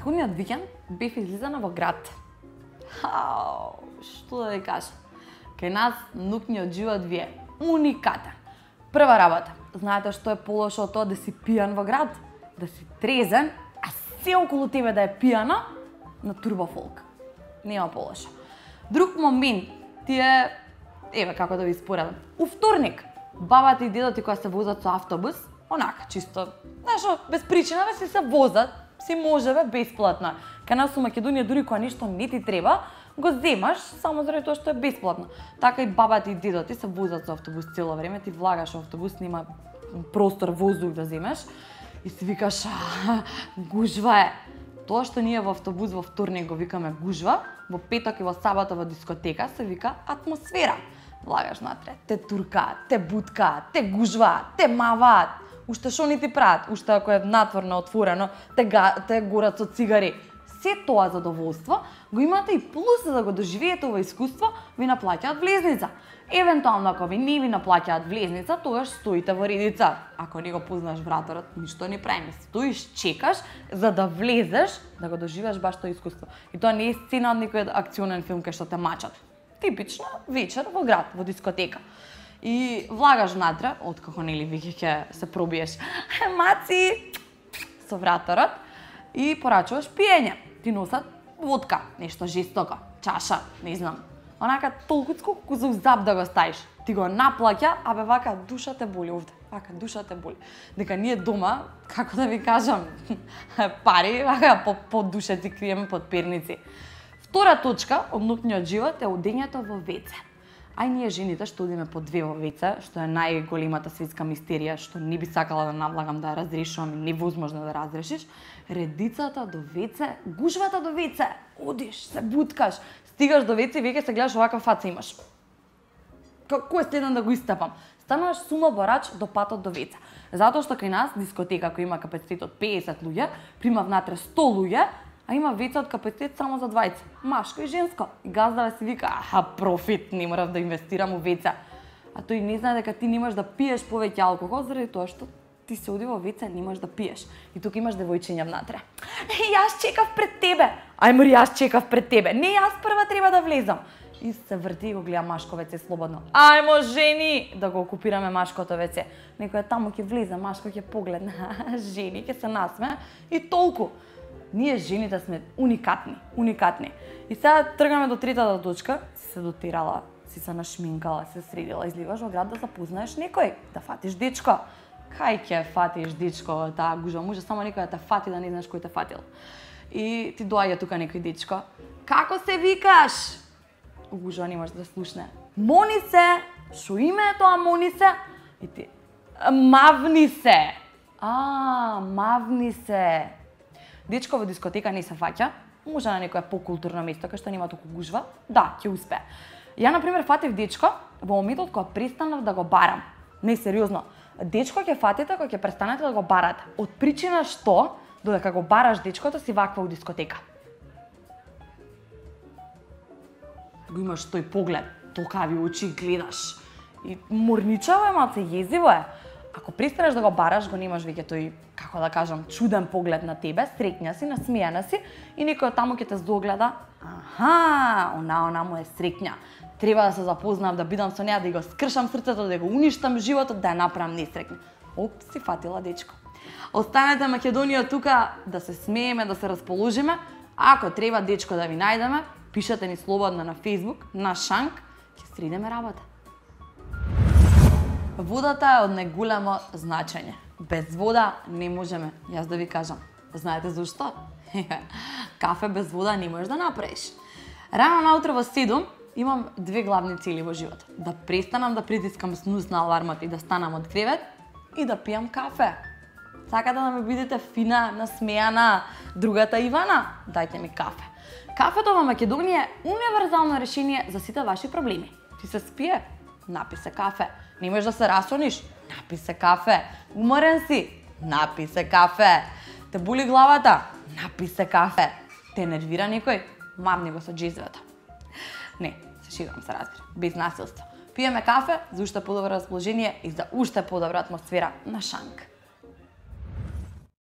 Претходниот викенд бев излизана во град. Што да ви кажам? Кај нас нукниот живот ви е уникатен. Прва работа, знаете што е полошо од тоа да си пијан во град? Да си трезен, а се околу тебе да е пијана на турбофолк. Нема полошо. Друг момент ти е, еве како да ви споредам. У вторник, бабата и дедото кога се возат со автобус, онака чисто, знаеш, без причина бе се возат, си можеве бесплатно. Кај нас у Македонија дури кога нешто не ти треба, го земаш само заради тоа што е бесплатно. Така и бабата и дедото се возат со автобус цело време, ти влагаш во автобус, нема простор, воздух да земеш и си викаш, гужва е. Тоа што ние во автобус во вторник го викаме гужва, во петок и во сабота во дискотека се вика атмосфера. Влагаш натре, те туркаат, те буткаат, те гужваат, те маваат. Уште шо ни ти прават, уште ако е натворно отворено, те горат со цигари. Се тоа задоволство го имате и плюс за да го доживеете ова искуство, ви наплаќаат влезница. Евентуално ако ви не ви наплаќаат влезница, тогаш стоите во редица. Ако не го познаш враторот, ништо не правиме. Стоиш, чекаш за да влезеш, да го доживееш баш тоа искуство. И тоа не е сцена од некој акционен филм кај што те мачат. Типична вечер во град, во дискотека. И влагаш внатре, откако нели веќе ќе се пробиеш маци со враторот и порачуваш пиење. Ти носат водка, нешто жестоко, чаша, не знам. Онака толкуцко колку за узап да го ставиш. Ти го наплаќа, а бе вака душа те боли овде. Вака душа те боли. Дека ние дома, како да ви кажам, пари, вака по душа ти криеме под перници. Втора точка од нукниот живот е одењето во веце. Ај ние жените што одиме по две во веце, што е најголемата светска мистерија, што не би сакала да навлагам да ја разрешувам и невозможно да разрешиш, редицата до веце, гужвата до веце, одиш, се буткаш, стигаш до веце и веќе се гледаш оваква фаца имаш. Кој е следен да го истапам? Стануваш сумоборач до патот до веце. Затоа што кај нас дискотека која има капацитет од 50 луѓе, прима внатре 100 луѓе, а има веце од капацитет само за двајца, машко и женско. И газдава си вика, профит, не морав да инвестирам у веце. А тој не знае дека ти немаш да пиеш повеќе алкохол заради тоа што ти се оди во веце, немаш да пиеш. И тука имаш девојчиња внатре. Јас чекав пред тебе. Ајмо, јас чекав пред тебе. Не, јас прва треба да влезам. И се врти и го гледа машко веце слободно. Ајмо, жени, да го окупираме машкото веце. Некој таму ќе влезе, машко ќе погледне. Жени ќе се насме и толку. Ние жените сме уникатни. И сега тргаме до третата точка, си се дотирала, си се нашминкала, се средила, изливаш во град да запознаеш некој, да фатиш дечко. Кај ќе фатиш дечко во таа гужва, може само некој да те фати да не знаеш кој те фатил. И ти доаѓа тука некој дечко. Како се викаш? У гужва не може да слушне. Монисе, шо име е тоа Монисе? И ти, мавни се. Мавни се. Дечко во дискотека не се фаќа, може на некое покултурно место кај што нема толку гужва, да, ќе успее. Ја, например, фатив дечко во моментот кога престанав да го барам. Не, сериозно. Дечко ќе фатите кога ќе престанете да го барате. Од причина што, додека го бараш дечкото, си ваква у дискотека. Го имаш тој поглед, токави очи гледаш. И морничаво е, малце језиво е. Ако престанеш да го бараш, го немаш веќе тој, како да кажам, чуден поглед на тебе, среќна си, насмејана си и некој таму ќе те здогледа. Она му е среќна. Треба да се запознам, да бидам со неа, да го скршам срцето, да го уништам животот, да ја направам несреќна. Оп, си фатила дечко. Останете Македонија тука да се смееме, да се расположиме. Ако треба дечко да ви најдеме, пишете ни слободно на Facebook, на Шанк, ќе средиме работа. Водата е од најголемо значење. Без вода не можеме, јас да ви кажам. Знаете зашто? Кафе без вода не можеш да направиш. Рано наутро во 7 имам две главни цели во животот. Да престанам да притискам снуз на алармот и да станам од кревет и да пијам кафе. Сакате да ме бидете фина, насмејана, другата Ивана? Дајте ми кафе. Кафето во Македонија е универзално решение за сите ваши проблеми. Ти се спие? Напи се кафе. Не можеш да се расониш? Напи се кафе. Уморен си? Напи се кафе. Те боли главата? Напи се кафе. Те нервира некој? Мамни го со джезвата. Не, се шегувам, се разбира. Без насилство. Пиеме кафе за уште подобро расположение и за уште подобра атмосфера на Шанк.